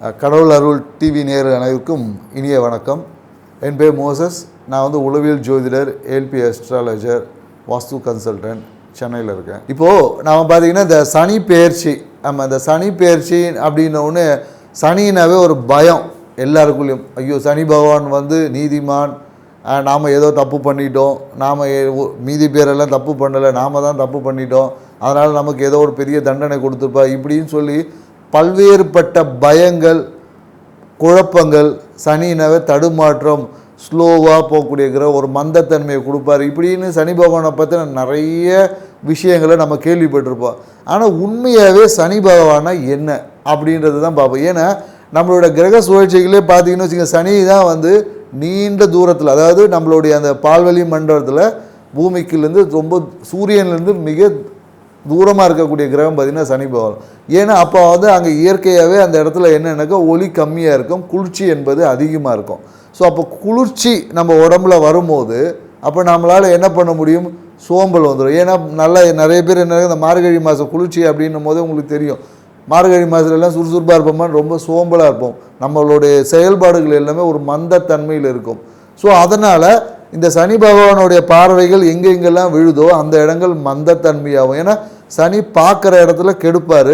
கடவுள் அருள் டிவி நேயர்கள் அனைவருக்கும் இனிய வணக்கம். என் பேர் மோசஸ். நான் வந்து உளவியல் ஜோதிடர், ஏல்பி அஸ்ட்ராலஜர், வாஸ்து கன்சல்டன்ட், சென்னையில் இருக்கேன். இப்போது நாம் பார்த்திங்கன்னா இந்த சனி பெயர்ச்சி, நம்ம இந்த சனி பெயர்ச்சி அப்படின்னோடனே சனினாவே ஒரு பயம் எல்லாருக்குள்ளேயும். ஐயோ, சனி பகவான் வந்து நீதிமான், நாம் ஏதோ தப்பு பண்ணிட்டோம், நாம் மீதி பேரெல்லாம் தப்பு பண்ணலை, நாம் தான் தப்பு பண்ணிட்டோம், அதனால் நமக்கு ஏதோ ஒரு பெரிய தண்டனை கொடுத்துருப்பா இப்படின்னு சொல்லி பல்வேறுபட்ட பயங்கள், குழப்பங்கள், சனினாவே தடுமாற்றம், ஸ்லோவாக போகக்கூடிய ஒரு மந்தத்தன்மையை கொடுப்பார். இப்படின்னு சனி பகவானை பற்றின நிறைய விஷயங்களை நம்ம கேள்விப்பட்டிருப்போம். ஆனால் உண்மையாகவே சனி பகவானா என்ன அப்படின்றது தான் பார்ப்போம். ஏன்னா நம்மளோட கிரக சுழற்சிகளே பார்த்தீங்கன்னு வச்சுக்கோங்க, சனி தான் வந்து நீண்ட தூரத்தில், அதாவது நம்மளுடைய அந்த பால்வெளி மண்டலத்தில் பூமிக்குலேருந்து ரொம்ப சூரியன்லேருந்து மிக தூரமாக இருக்கக்கூடிய கிரகம் பார்த்திங்கன்னா சனி பகவான். ஏன்னா அப்போ வந்து அங்கே இயற்கையாகவே அந்த இடத்துல என்னென்னாக்கா ஒளி கம்மியாக இருக்கும், குளிர்ச்சி என்பது அதிகமாக இருக்கும். ஸோ அப்போ குளிர்ச்சி நம்ம உடம்புல வரும்போது அப்போ நம்மளால் என்ன பண்ண முடியும், சோம்பல் வந்துடும். ஏன்னா நிறைய பேர் என்ன, இந்த மார்கழி மாதம் குளிர்ச்சி அப்படின்னும் போது உங்களுக்கு தெரியும், மார்கழி மாதத்துலலாம் சுறுசுறுப்பாக இருப்போமா, ரொம்ப சோம்பலாக இருப்போம், நம்மளுடைய செயல்பாடுகள் எல்லாமே ஒரு மந்தத்தன்மையில் இருக்கும். ஸோ அதனால் இந்த சனி பகவானுடைய பார்வைகள் எங்கெங்கெல்லாம் விழுதோ அந்த இடங்கள் மந்தத்தன்மையாகும். ஏன்னா சனி பார்க்குற இடத்துல கெடுப்பார்,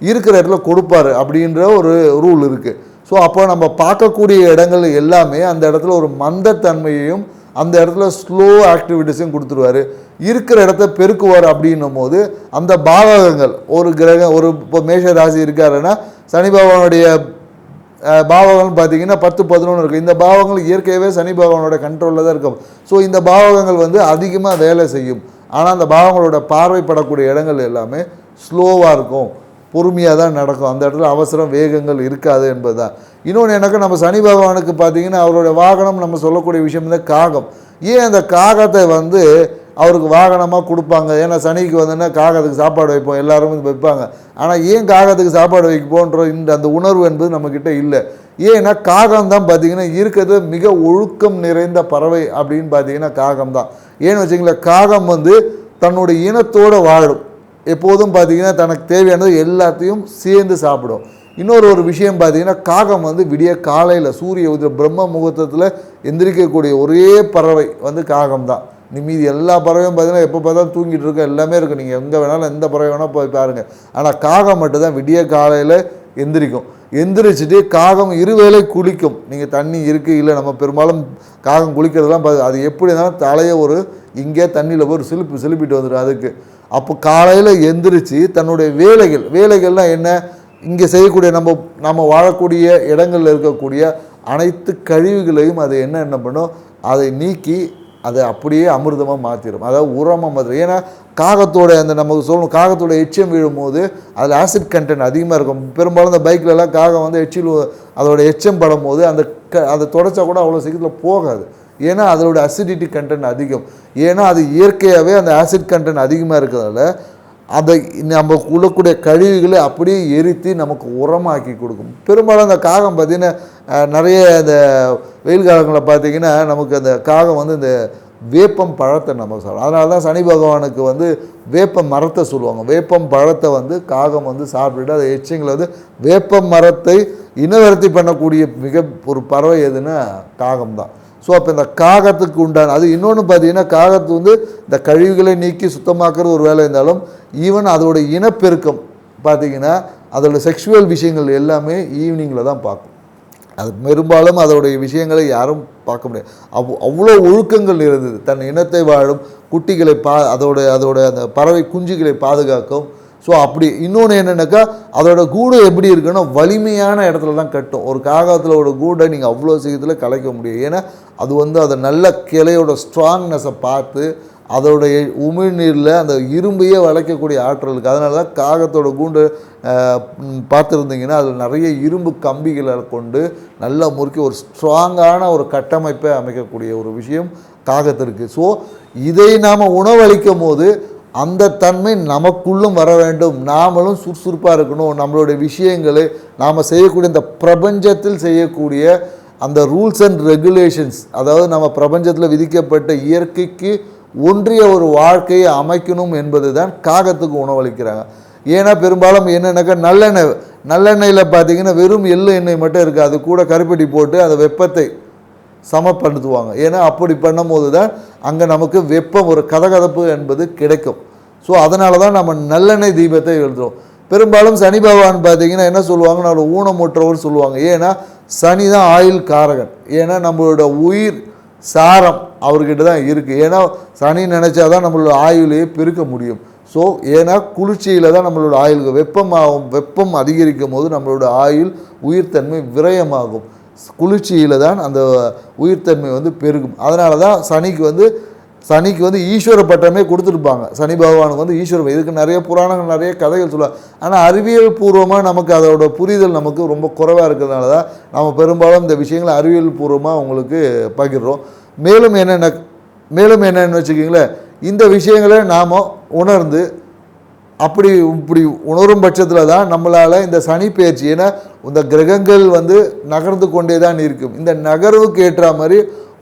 இருக்கிற இடத்துல கொடுப்பார் அப்படின்ற ஒரு ரூல் இருக்குது. ஸோ அப்போ நம்ம பார்க்கக்கூடிய இடங்கள் எல்லாமே அந்த இடத்துல ஒரு மந்தத்தன்மையையும் அந்த இடத்துல ஸ்லோ ஆக்டிவிட்டிஸையும் கொடுத்துருவார். இருக்கிற இடத்த பெருக்குவார். அப்படின்னும் போது அந்த பாவகங்கள், ஒரு கிரகம், ஒரு இப்போ மேஷ ராசி இருக்காருன்னா சனி பகவானுடைய பாவகங்கள் பார்த்திங்கன்னா 10, 11 இருக்குது. இந்த பாவங்கள் இயற்கையாகவே சனி பகவானோட கண்ட்ரோலில் தான் இருக்கும். ஸோ இந்த பாவகங்கள் வந்து அதிகமாக வேலை செய்யும். ஆனால் அந்த பாவங்களோட பார்வைப்படக்கூடிய இடங்கள் எல்லாமே ஸ்லோவாக இருக்கும், பொறுமையாக தான் நடக்கும், அந்த இடத்துல அவசரம் வேகங்கள் இருக்காது என்பது தான். இன்னொன்று எனக்கு நம்ம சனி பகவானுக்கு பார்த்திங்கன்னா அவருடைய வாகனம் நம்ம சொல்லக்கூடிய விஷயம் தான் காகம். ஏன் அந்த காகத்தை வந்து அவருக்கு வாகனமாக கொடுப்பாங்க? ஏன்னா சனிக்கு வந்துன்னா காகத்துக்கு சாப்பாடு வைப்போம், எல்லாரும் வைப்பாங்க. ஆனால் ஏன் காகத்துக்கு சாப்பாடு வைப்போன்ற அந்த உணர்வு என்பது நம்மக்கிட்ட இல்லை. ஏன்னா காகம் தான் பார்த்திங்கன்னா இருக்கிறது மிக ஒழுக்கம் நிறைந்த பறவை அப்படின்னு பார்த்திங்கன்னா காகம் தான். ஏன்னு வச்சிங்களேன், காகம் வந்து தன்னுடைய இனத்தோடு வாழும். எப்போதும் பார்த்திங்கன்னா தனக்கு தேவையானது எல்லாத்தையும் சேர்ந்து சாப்பிடும். இன்னொரு விஷயம் பார்த்திங்கன்னா, காகம் வந்து விடிய காலையில் சூரிய உதய பிரம்ம முகூர்த்தத்தில் எந்திரிக்கக்கூடிய ஒரே பறவை வந்து காகம் தான். மீதி எல்லா பறவையும் பார்த்திங்கன்னா எப்போ பார்த்தாலும் தூங்கிட்டு இருக்க எல்லாமே இருக்குது. நீங்கள் எங்கே வேணாலும் எந்த பறவை வேணால் போய் பாருங்கள். ஆனால் காகம் மட்டும்தான் விடிய காலையில் எந்திரிக்கும். எந்திரிச்சிட்டு காகம் இருவேளை குளிக்கும். நீங்கள் தண்ணி இருக்குது இல்லை, நம்ம பெரும்பாலும் காகம் குளிக்கிறதுலாம் அது எப்படி இருந்தாலும் தலையை ஒரு இங்கே தண்ணியில் போய் ஒரு சிலுப்பிட்டு வந்துடும் அதுக்கு. அப்போ காலையில் எந்திரிச்சு தன்னுடைய வேலைகள்லாம் என்ன, இங்கே செய்யக்கூடிய நம்ம வாழக்கூடிய இடங்களில் இருக்கக்கூடிய அனைத்து கழிவுகளையும் அது என்ன பண்ணும், அதை நீக்கி அதை அப்படியே அமிர்தமாக மாற்றிடும், அதாவது உரமாக மாற்றிடும். ஏன்னா காகத்தோட அந்த நமக்கு சொல்லணும், காகத்தோட எச்சம் விழும்போது அதில் ஆசிட் கண்டென்ட் அதிகமாக இருக்கும். பெரும்பாலும் இந்த பைக்கிலலாம் காகம் வந்து அதோட எச்சம் படும் போது அதை தொடச்சா கூட அவ்வளோ சீக்கிரத்தில் போகாது. ஏன்னா அதோட அசிடிட்டி கண்டென்ட் அதிகம். ஏன்னா அது இயற்கையாகவே அந்த ஆசிட் கண்டென்ட் அதிகமாக இருக்கிறதால அதை நம்ம உள்ளக்கூடிய கழிவுகளை அப்படியே எரித்து நமக்கு உரமாக்கி கொடுக்கும். பெரும்பாலும் அந்த காகம் பார்த்திங்கன்னா நிறைய இந்த வெயில் காலங்களில் பார்த்திங்கன்னா நமக்கு அந்த காகம் வந்து இந்த வேப்பம் பழத்தை நம்ம சாப்பிடும். அதனால தான் சனி பகவானுக்கு வந்து வேப்ப மரத்தை சொல்லுவாங்க. வேப்பம் பழத்தை வந்து காகம் வந்து சாப்பிட்டுட்டு அதை எச்சிங்களை வந்து வேப்ப மரத்தை இனவர்த்தி பண்ணக்கூடிய மிக ஒரு பறவை எதுன்னா காகம் தான். ஸோ அப்போ இந்த காகத்துக்கு உண்டான அது இன்னொன்று பார்த்திங்கன்னா, காகத்து வந்து இந்த கழிவுகளை நீக்கி சுத்தமாக்குறது ஒரு வேலை இருந்தாலும் ஈவன் அதோட இனப்பெருக்கம் பார்த்திங்கன்னா அதோட செக்ஷுவல் விஷயங்கள் எல்லாமே ஈவினிங்கில் தான் பார்க்கும். அது பெரும்பாலும் அதோடைய விஷயங்களை யாரும் பார்க்க முடியாது. அவ்வளோ ஒழுக்கங்கள் இருந்தது. தன் இனத்தை வாழும் குட்டிகளை அதோட அந்த பறவை குஞ்சுகளை பாதுகாக்கும். ஸோ அப்படி இன்னொன்று என்னென்னாக்கா, அதோட கூடு எப்படி இருக்குன்னா வலிமையான இடத்துல தான் கட்டும். ஒரு காகத்தோட கூடை நீங்கள் அவ்வளோ சீக்கிரத்தில் கலைக்க முடியும். ஏன்னா அது வந்து அதை நல்ல கிளையோட ஸ்ட்ராங்னஸை பார்த்து அதோடைய உமிழ்நீரில் அந்த இரும்பையே வளைக்கக்கூடிய ஆற்றல் இருக்குது. அதனால தான் காகத்தோட கூண்டு பார்த்துருந்தீங்கன்னா அதில் நிறைய இரும்பு கம்பிகளை கொண்டு நல்லா முறுக்கி ஒரு ஸ்ட்ராங்கான ஒரு கட்டமைப்பை அமைக்கக்கூடிய ஒரு விஷயம் காகத்திற்கு. ஸோ இதை நாம் உணவளிக்கும் போது அந்த தன்மை நமக்குள்ளும் வர வேண்டும். நாமளும் சுறுசுறுப்பாக இருக்கணும். நம்மளுடைய விஷயங்களை நாம் செய்யக்கூடிய இந்த பிரபஞ்சத்தில் செய்யக்கூடிய அந்த ரூல்ஸ் அண்ட் ரெகுலேஷன்ஸ், அதாவது நம்ம பிரபஞ்சத்தில் விதிக்கப்பட்ட இயற்கைக்கு ஒன்றிய ஒரு வாழ்க்கையை அமைக்கணும் என்பது தான் காகத்துக்கு உணவளிக்கிறாங்க. ஏன்னா பெரும்பாலும் என்னென்னாக்கா நல்லெண்ணெய் நல்லெண்ணெயில் பார்த்தீங்கன்னா வெறும் எள்ளு எண்ணெய் மட்டும் இருக்குது, அது கூட கருப்பட்டி போட்டு அந்த வெப்பத்தை சமப்படுத்துவாங்க. ஏன்னா அப்படி பண்ணும்போது தான் அங்கே நமக்கு வெப்பம் ஒரு கதகதப்பு என்பது கிடைக்கும். ஸோ அதனால தான் நம்ம நல்லெண்ணெய் தீபத்தை எழுதுகிறோம். பெரும்பாலும் சனி பகவான் பார்த்தீங்கன்னா என்ன சொல்லுவாங்க, நம்மளோட ஊனமுற்றவர் சொல்லுவாங்க. ஏன்னா சனி தான் ஆயுள் காரகன். ஏன்னா நம்மளோட உயிர் சாரம் அவர்கிட்ட தான் இருக்குது. ஏன்னா சனி நினச்சா தான் நம்மளோட ஆயுளையே பெருக்க முடியும். ஸோ ஏன்னா குளிர்ச்சியில் தான் நம்மளோட ஆயுளுக்கு வெப்பம் அதிகரிக்கும் போது நம்மளோட ஆயுள் உயிர்த்தன்மை விரயமாகும். குளிர்ச்சியில் தான் அந்த உயிர்த்தன்மை வந்து பெருகும். அதனால தான் சனிக்கு வந்து ஈஸ்வர பட்டமே கொடுத்துருப்பாங்க. சனி பகவானுக்கு வந்து ஈஸ்வரம். இதுக்கு நிறைய புராணங்கள் நிறைய கதைகள் சொல்லுவாங்க. ஆனால் அறிவியல் பூர்வமாக நமக்கு அதோட புரிதல் நமக்கு ரொம்ப குறைவாக இருக்கிறதுனால தான் நம்ம பெரும்பாலும் இந்த விஷயங்களை அறிவியல் பூர்வமாக உங்களுக்கு பகிர்றோம். மேலும் என்னென்னு வச்சுக்கிங்களேன், இந்த விஷயங்களை நாம் உணர்ந்து இப்படி உணரும் பட்சத்தில் தான் நம்மளால் இந்த சனி பெயர்ச்சி, ஏன்னா இந்த கிரகங்கள் வந்து நகர்ந்து கொண்டே தான் இருக்கும். இந்த நகர்வுக்கு ஏற்ற மாதிரி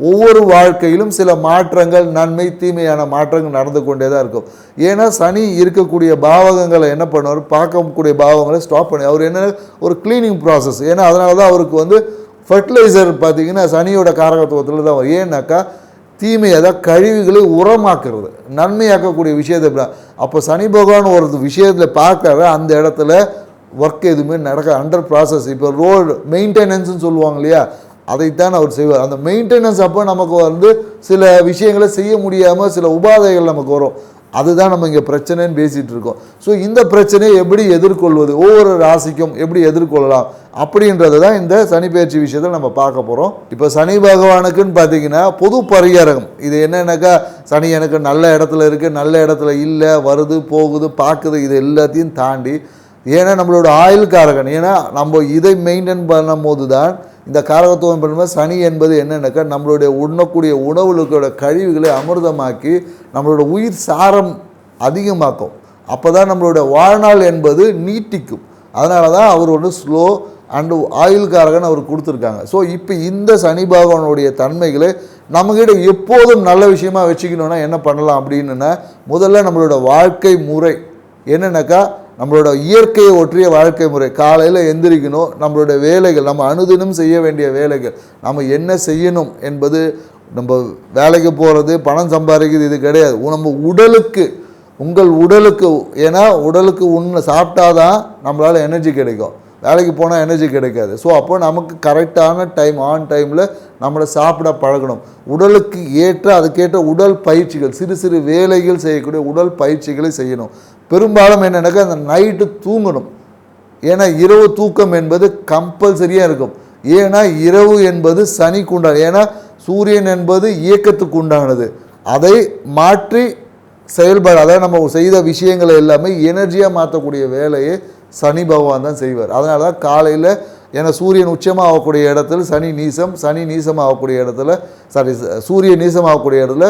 ஒவ்வொரு வாழ்க்கையிலும் சில மாற்றங்கள், நன்மை தீமையான மாற்றங்கள் நடந்து கொண்டே தான் இருக்கும். ஏன்னா சனி இருக்கக்கூடிய பாவகங்களை என்ன பண்ணுவார், பார்க்கக்கூடிய பாவங்களை ஸ்டாப் பண்ணி அவர் என்ன ஒரு கிளீனிங் ப்ராசஸ். ஏன்னா அதனால தான் அவருக்கு வந்து ஃபர்டிலைசர் பார்த்திங்கன்னா சனியோட காரகத்துவத்தில் தான் வரும். ஏன்னாக்கா தீமை, அதாவது கழிவுகளை உரமாக்குறது, நன்மையாக்கக்கூடிய விஷயத்தை. அப்போ சனி பகவான் ஒரு விஷயத்தில் பார்க்குற அந்த இடத்துல ஒர்க் எதுவுமே நடக்க அண்டர் ப்ராசஸ். இப்போ ரோடு மெயின்டெனன்ஸ்னு சொல்லுவாங்க இல்லையா, அதைத்தான் அவர் செய்வார். அந்த மெயின்டெனன்ஸ் அப்போ நமக்கு வந்து சில விஷயங்களை செய்ய முடியாமல் சில உபாதைகள் நமக்கு வரும். அதுதான் நம்ம இங்கே பிரச்சனைன்னு பேசிகிட்டு இருக்கோம். ஸோ இந்த பிரச்சனையை எப்படி எதிர்கொள்வது, ஒவ்வொரு ராசிக்கும் எப்படி எதிர்கொள்ளலாம் அப்படின்றது தான் இந்த சனி பெயர்ச்சி விஷயத்தில் நம்ம பார்க்க போகிறோம். இப்போ சனி பகவானுக்குன்னு பார்த்தீங்கன்னா பொது பரிகாரம் இது என்னன்னாக்கா, சனி எனக்கு நல்ல இடத்துல இருக்குது, நல்ல இடத்துல இல்லை, வருது போகுது பார்க்குது, இது எல்லாத்தையும் தாண்டி, ஏன்னா நம்மளோட ஆயுள் காரகன். ஏன்னா நம்ம இதை மெயின்டைன் பண்ணும் போது தான் இந்த காரகத்துவம் பண்ணும்போது சனி என்பது என்னென்னாக்கா நம்மளுடைய உண்ணக்கூடிய உணவுகளோட கழிவுகளை அமிர்தமாக்கி நம்மளோட உயிர் சாரம் அதிகமாக்கும். அப்போ தான் நம்மளோட வாழ்நாள் என்பது நீட்டிக்கும். அதனால தான் அவர் ஒன்று ஸ்லோ அண்டு ஆயுள் காரகன் அவர் கொடுத்துருக்காங்க. ஸோ இப்போ இந்த சனி பகவானுடைய தன்மைகளை நம்மகிட்ட எப்போதும் நல்ல விஷயமா வச்சுக்கணுன்னா என்ன பண்ணலாம் அப்படின்னா, முதல்ல நம்மளோட வாழ்க்கை முறை என்னென்னாக்கா நம்மளோட இயற்கையை ஒற்றிய வாழ்க்கை முறை. காலையில் எந்திரிக்கணும், நம்மளோட வேலைகள், நம்ம அனுதினம் செய்ய வேண்டிய வேலைகள், நம்ம என்ன செய்யணும் என்பது, நம்ம வேலைக்கு போகிறது பணம் சம்பாதிக்கிறது இது கிடையாது. நம்ம உங்கள் உடலுக்கு, ஏன்னா உடலுக்கு சாப்பிட்டாதான் நம்மளால் எனர்ஜி கிடைக்கும், வேலைக்கு போனால் எனர்ஜி கிடைக்காது. ஸோ அப்போ நமக்கு கரெக்டான டைம், ஆன் டைமில் நம்மளை சாப்பிட பழகணும். உடலுக்கு ஏற்ற அதுக்கேற்ற உடல் பயிற்சிகள், சிறு சிறு வேலைகள் செய்யக்கூடிய உடல் பயிற்சிகளை செய்யணும். பெரும்பாலும் என்னென்னாக்கா அந்த நைட்டு தூங்கணும். ஏன்னா இரவு தூக்கம் என்பது கம்பல்சரியாக இருக்கும். ஏன்னா இரவு என்பது சனிக்கு உண்டானது. ஏன்னா சூரியன் என்பது இயக்கத்துக்கு உண்டானது. அதை மாற்றி செயல்பாடு, அதாவது நம்ம செய்த விஷயங்களை எல்லாமே எனர்ஜியாக மாற்றக்கூடிய வேலையை சனி பகவான் தான் செய்வார். அதனால தான் காலையில், ஏன்னா சூரியன் உச்சமாக ஆகக்கூடிய இடத்துல சனி நீசம் ஆகக்கூடிய இடத்துல சூரியன் நீசம் ஆகக்கூடிய இடத்துல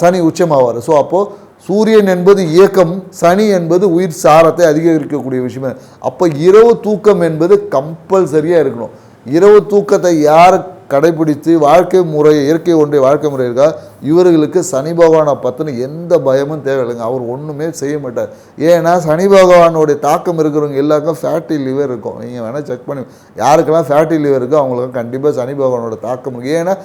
சனி உச்சமாவார். ஸோ அப்போது சூரியன் என்பது இயக்கம், சனி என்பது உயிர் சாரத்தை அதிகரிக்கக்கூடிய விஷயம். அப்போ இரவு தூக்கம் என்பது கம்பல்சரியாக இருக்கணும். இரவு தூக்கத்தை யார் கடைபிடித்து வாழ்க்கை முறை, இயற்கை ஒன்றிய வாழ்க்கை முறை இருக்கா, இவர்களுக்கு சனி பகவானை பற்றின எந்த பயமும் தேவையில்லைங்க. அவர் ஒன்றுமே செய்ய மாட்டார். ஏன்னா சனி பகவானுடைய தாக்கம் இருக்கிறவங்க எல்லாருக்கும் ஃபேட்டி லிவர் இருக்கும். நீங்கள் வேணால் செக் பண்ணி, யாருக்கெல்லாம் ஃபேட்டி லிவர் இருக்கோ அவங்களுக்கு கண்டிப்பாக சனி பகவானோட தாக்கம் இருக்குது. ஏன்னா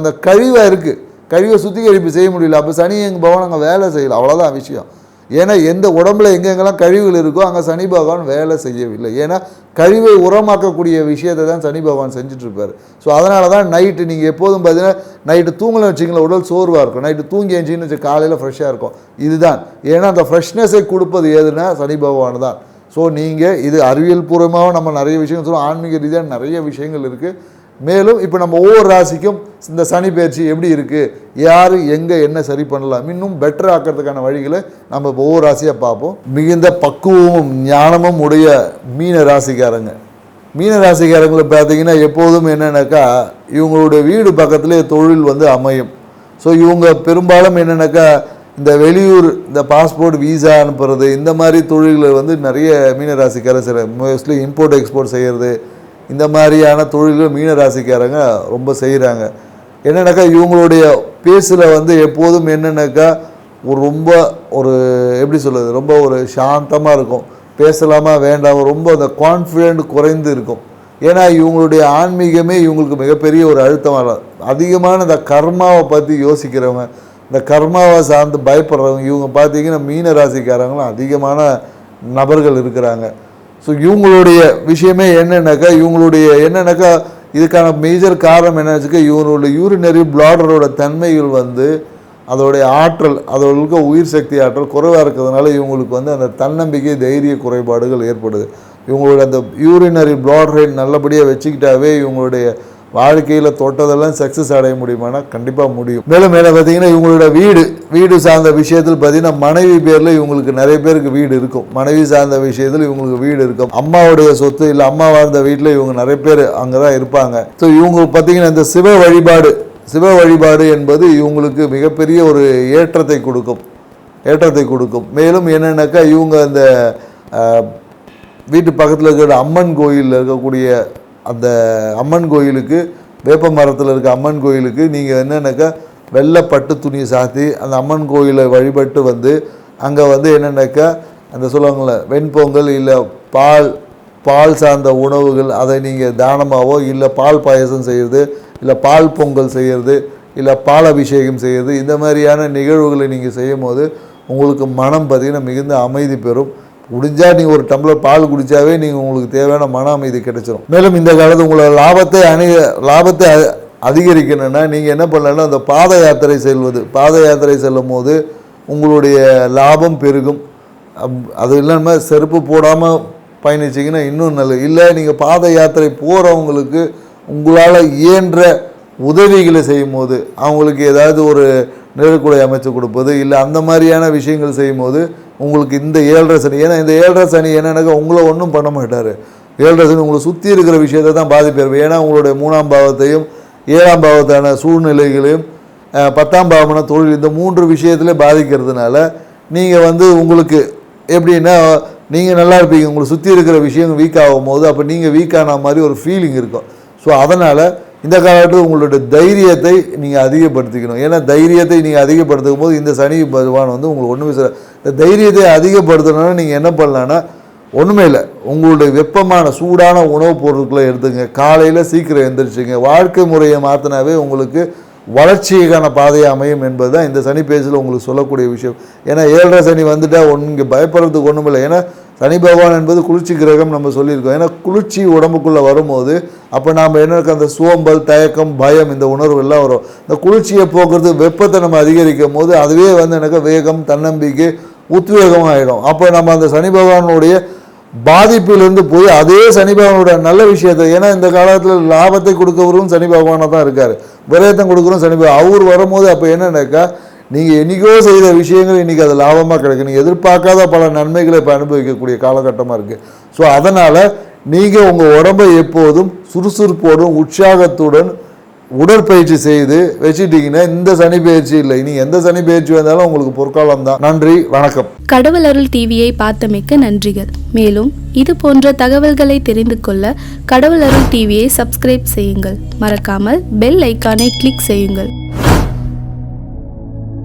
அந்த கழிவாக இருக்குது, கழிவை சுத்திகரிப்பு செய்ய முடியல. அப்போ சனி எங்கள் பகவான் அங்கே வேலை செய்யலை, அவ்வளோதான் விஷயம். ஏன்னா எந்த உடம்புல எங்கெங்கெல்லாம் கழிவுகள் இருக்கோ அங்கே சனி பகவான் வேலை செய்யவில்லை. ஏன்னா கழிவை உரமாக்கக்கூடிய விஷயத்தை தான் சனி பகவான் செஞ்சுட்ருப்பார். ஸோ அதனால தான் நைட்டு நீங்கள் எப்போதும் பார்த்தீங்கன்னா நைட்டு தூங்கலாம் வச்சிங்களா, உடல் சோர்வாக இருக்கும். நைட்டு தூங்கி எழுச்சின்னு வச்சு காலையில் ஃப்ரெஷ்ஷாக இருக்கும். இதுதான், ஏன்னா அந்த ஃப்ரெஷ்னஸை கொடுப்பது எதுனா சனி பகவான் தான். ஸோ நீங்கள் இது அறிவியல் பூர்வமாக நம்ம நிறைய விஷயங்கள் சொல்லுவோம், ஆன்மீக ரீதியாக நிறைய விஷயங்கள் இருக்குது. மேலும் இப்போ நம்ம ஒவ்வொரு ராசிக்கும் இந்த சனி பயிற்சி எப்படி இருக்குது, யார் எங்கே என்ன சரி பண்ணலாம், இன்னும் பெட்டர் ஆக்கிறதுக்கான வழிகளை நம்ம இப்போ ஒவ்வொரு ராசியாக பார்ப்போம். மிகுந்த பக்குவமும் ஞானமும் உடைய மீன ராசிக்காரங்களை பார்த்தீங்கன்னா எப்போதும் என்னென்னாக்கா இவங்களுடைய வீடு பக்கத்துலேயே தொழில் வந்து அமையும். ஸோ இவங்க பெரும்பாலும் என்னென்னாக்கா இந்த வெளியூர், இந்த பாஸ்போர்ட் வீசா அனுப்புறது, இந்த மாதிரி தொழில்களை வந்து நிறைய மீன ராசிக்காரர் செய்கிறாங்க. மோஸ்ட்லி இம்போர்ட் எக்ஸ்போர்ட் செய்கிறது, இந்த மாதிரியான தொழில்கள் மீன ராசிக்காரங்க ரொம்ப செய்கிறாங்க. என்னென்னாக்கா இவங்களுடைய பேஸில் வந்து எப்போதும் என்னென்னாக்கா ரொம்ப எப்படி சொல்கிறது, ரொம்ப ஒரு சாந்தமாக இருக்கும். பேசலாமா வேண்டாம், ரொம்ப அந்த கான்ஃபிடென்ட் குறைந்து இருக்கும். ஏன்னா இவங்களுடைய ஆன்மீகமே இவங்களுக்கு மிகப்பெரிய ஒரு அழுத்தமாக, அதிகமான இந்த கர்மாவை பற்றி யோசிக்கிறவங்க, இந்த கர்மாவை சார்ந்து பயப்படுறவங்க, இவங்க பார்த்தீங்கன்னா மீன ராசிக்காரங்களும் அதிகமான நபர்கள் இருக்கிறாங்க. ஸோ இவங்களுடைய விஷயமே என்னென்னாக்கா இதுக்கான மேஜர் காரணம் என்னச்சுக்க, இவங்களுடைய யூரினரி பிளாடரோட தன்மைகள் அதோடைய ஆற்றல், அதோட உயிர் சக்தி ஆற்றல் குறைவாக இருக்கிறதுனால இவங்களுக்கு அந்த தன்னம்பிக்கை தைரிய குறைபாடுகள் ஏற்படுது. இவங்களோட அந்த யூரினரி பிளாட் ரேட் நல்லபடியாக வச்சுக்கிட்டாவே இவங்களுடைய வாழ்க்கையில் தொட்டதெல்லாம் சக்ஸஸ் அடைய முடியுமானா கண்டிப்பாக முடியும். மேலும் பார்த்தீங்கன்னா இவங்களோட வீடு சார்ந்த விஷயத்தில் பார்த்தீங்கன்னா மனைவி பேரில் இவங்களுக்கு நிறைய பேருக்கு வீடு இருக்கும். மனைவி சார்ந்த விஷயத்தில் இவங்களுக்கு வீடு இருக்கும். அம்மாவுடைய சொத்து இல்லை அம்மா வாழ்ந்த வீட்டில் இவங்க நிறைய பேர் அங்கே தான் இருப்பாங்க. ஸோ இவங்க பார்த்தீங்கன்னா இந்த சிவ வழிபாடு என்பது இவங்களுக்கு மிகப்பெரிய ஒரு ஏற்றத்தை கொடுக்கும். மேலும் என்னென்னாக்கா இவங்க அந்த வீட்டு பக்கத்தில் இருக்கிற அம்மன் கோயிலில் இருக்கக்கூடிய அந்த அம்மன் கோயிலுக்கு, வேப்ப மரத்தில் இருக்க அம்மன் கோயிலுக்கு நீங்கள் என்னென்னாக்கா வெள்ளை பட்டு துணியை சாத்தி அந்த அம்மன் கோயிலை வழிபட்டு அங்கே என்னென்னாக்கா அந்த சொல்லுவாங்களே வெண்பொங்கல் இல்லை பால் சார்ந்த உணவுகள், அதை நீங்கள் தானமாகவோ இல்லை பால் பாயசம் செய்கிறது, இல்லை பால் பொங்கல் செய்கிறது, இல்லை பால் அபிஷேகம் செய்கிறது, இந்த மாதிரியான நிகழ்வுகளை நீங்கள் செய்யும் போது உங்களுக்கு மனம் பார்த்திங்கன்னா மிகுந்த அமைதி பெறும். முடிஞ்சால் நீங்கள் ஒரு டம்ளர் பால் குடித்தாவே நீங்கள் உங்களுக்கு தேவையான மன அமைதி கிடைச்சிடும். மேலும் இந்த காலத்தில் உங்களோட லாபத்தை அதிகரிக்கணும்னா நீங்கள் என்ன பண்ணலாம்னா அந்த பாத யாத்திரை செல்லும் போது உங்களுடைய லாபம் பெருகும். அது இல்லாமல் செருப்பு போடாமல் பயணிச்சிங்கன்னா இன்னும் நல்லது. இல்லை நீங்கள் பாத யாத்திரை போகிறவங்களுக்கு உங்களால் இயன்ற உதவிகளை செய்யும் போது, அவங்களுக்கு ஏதாவது ஒரு நிழற்குடை அமைச்சு கொடுப்பது இல்லை அந்த மாதிரியான விஷயங்கள் செய்யும் போது உங்களுக்கு இந்த 7.5 சனி, ஏன்னா இந்த 7.5 சனி என்னென்னாக்கா உங்களை ஒன்றும் பண்ண மாட்டார். 7.5 சனி உங்களை சுற்றி இருக்கிற விஷயத்தை தான் பாதிப்பேர். ஏன்னா உங்களுடைய 3ஆம் பாவத்தையும் 7ஆம் பாவத்தான சூழ்நிலைகளையும் 10ஆம் பாவமான தொழில், இந்த 3 விஷயத்திலே பாதிக்கிறதுனால நீங்கள் உங்களுக்கு எப்படின்னா நீங்கள் நல்லா இருப்பீங்க, உங்களை சுற்றி இருக்கிற விஷயம் வீக் ஆகும் போது அப்போ நீங்கள் வீக்கான மாதிரி ஒரு ஃபீலிங் இருக்கும். ஸோ அதனால் இந்த காலகட்டத்தில் உங்களுடைய தைரியத்தை நீங்கள் அதிகப்படுத்திக்கணும். ஏன்னா தைரியத்தை நீங்கள் அதிகப்படுத்தும் போது இந்த சனி பகவான் உங்களுக்கு ஒன்றுமே சொல்ல. இந்த தைரியத்தை அதிகப்படுத்தணும்னா நீங்கள் என்ன பண்ணலான்னா ஒன்றுமே இல்லை, உங்களுடைய வெப்பமான சூடான உணவுப் பொருட்களை எடுத்துங்க, காலையில் சீக்கிரம் எழுந்திரிச்சிங்க, வாழ்க்கை முறையை மாற்றினாவே உங்களுக்கு வளர்ச்சிக்கான பாதையை அமையும் என்பது தான் இந்த சனி பேஜில் உங்களுக்கு சொல்லக்கூடிய விஷயம். ஏன்னா 7.5 சனி வந்துட்டால் இங்கே பயப்படுறதுக்கு ஒன்றும் இல்லை. ஏன்னா சனி பகவான் என்பது குளிர்ச்சி கிரகம் நம்ம சொல்லியிருக்கோம். ஏன்னா குளிர்ச்சி உடம்புக்குள்ளே வரும்போது அப்போ நாம் என்ன இருக்க அந்த சோம்பல், தயக்கம், பயம், இந்த உணர்வு எல்லாம் வரும். இந்த குளிர்ச்சியை போக்குறது, வெப்பத்தை நம்ம அதிகரிக்கும் போது அதுவே எனக்கு வேகம், தன்னம்பிக்கை, உத்வேகம் ஆகிடும். அப்போ நம்ம அந்த சனி பகவானுடைய பாதிப்பிலிருந்து போய் அதே சனி பகவானோட நல்ல விஷயத்தை, ஏன்னா இந்த காலத்தில் லாபத்தை கொடுக்கறவரும் சனி பகவானாக தான் இருக்கார், விரயத்தம் கொடுக்குறோம் சனி பகவான். அவர் வரும்போது அப்போ என்னன்னாக்கா நீங்கள் என்றைக்கோ செய்த விஷயங்கள் இன்றைக்கி அது லாபமாக கிடைக்கும். நீங்கள் எதிர்பார்க்காத பல நன்மைகளை இப்போ அனுபவிக்கக்கூடிய காலகட்டமாக இருக்குது. ஸோ அதனால் நீங்கள் உங்கள் உடம்பை எப்போதும் சுறுசுறுப்போடும் உற்சாகத்துடன் உடற்பயிற்சி செய்து வச்சுட்டீங்கன்னா இந்த சனி பயிற்சி இல்லை, இனி எந்த சனி பயிற்சி வந்தாலும் உங்களுக்கு பொற்காலம் தான். நன்றி, வணக்கம். கடவுள் அருள் டிவியை பார்த்தமைக்க நன்றிகள். மேலும் இது போன்ற தகவல்களை தெரிந்து கொள்ள கடவுள் அருள் டிவியை சப்ஸ்கிரைப் செய்யுங்கள். மறக்காமல் பெல் ஐக்கானை கிளிக் செய்யுங்கள்.